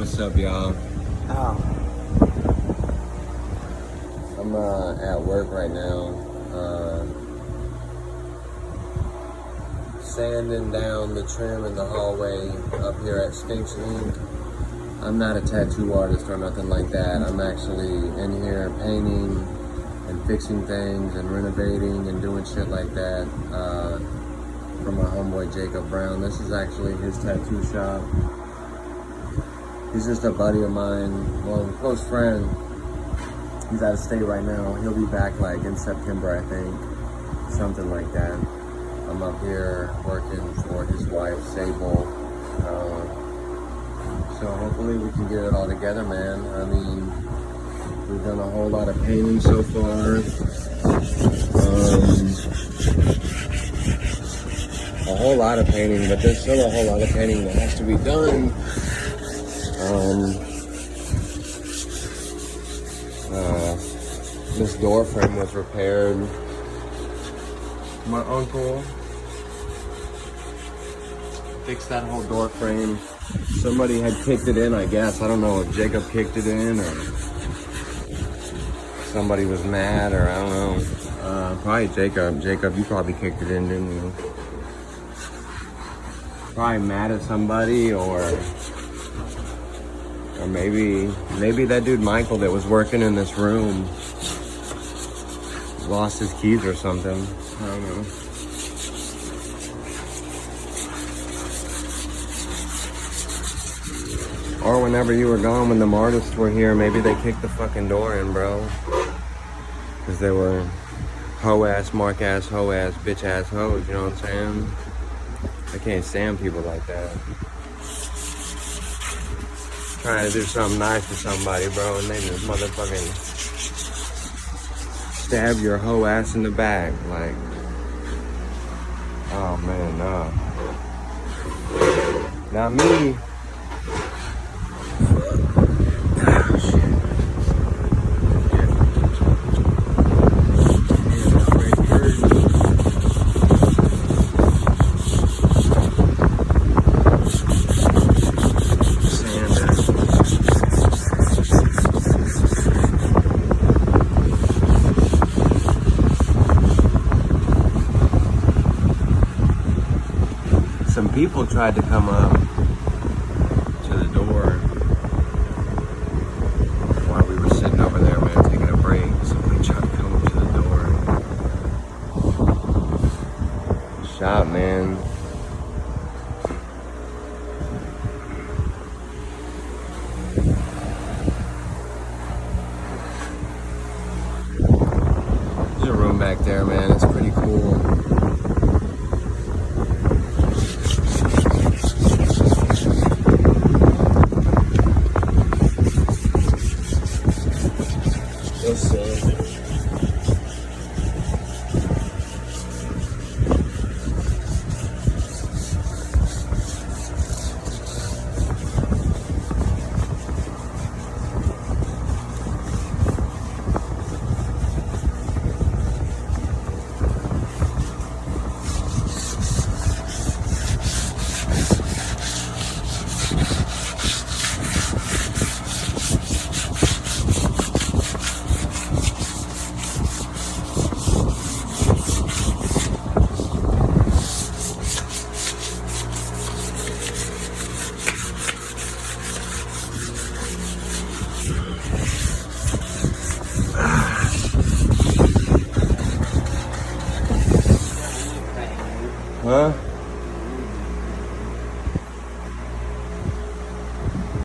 What's up, y'all? Oh. I'm at work right now, sanding down the trim in the hallway up here at Sphinx. I'm not a tattoo artist or nothing like that. I'm actually in here painting and fixing things and renovating and doing shit like that for my homeboy Jacob Brown. This is actually his tattoo shop. He's just a buddy of mine, well, a close friend. He's out of state right now. He'll be back like in September, I think, something like that. I'm up here working for his wife, Sable. So hopefully we can get it all together, man. I mean, we've done a whole lot of painting so far. A whole lot of painting, but there's still a whole lot of painting that has to be done. This door frame was repaired. My uncle fixed that whole door frame. Somebody had kicked it in, I guess. I don't know if Jacob kicked it in or somebody was mad, or I don't know. Probably Jacob. Jacob, you probably kicked it in, didn't you? Probably mad at somebody, or maybe that dude Michael that was working in this room lost his keys or something. I don't know. Or whenever you were gone, when the artists were here, maybe they kicked the fucking door in, bro. Because they were hoe-ass, mark-ass, hoe-ass, bitch-ass hoes, you know what I'm saying? I can't stand people like that. Trying to do something nice for somebody, bro, and they just motherfucking stab your hoe ass in the back. Like, oh man, no. Not me. Oh, shit. Some people tried to come up to the door while we were sitting over there, man, taking a break. Somebody tried to come up to the door. Shot, man. There's a room back there, man. It's pretty cool. Huh?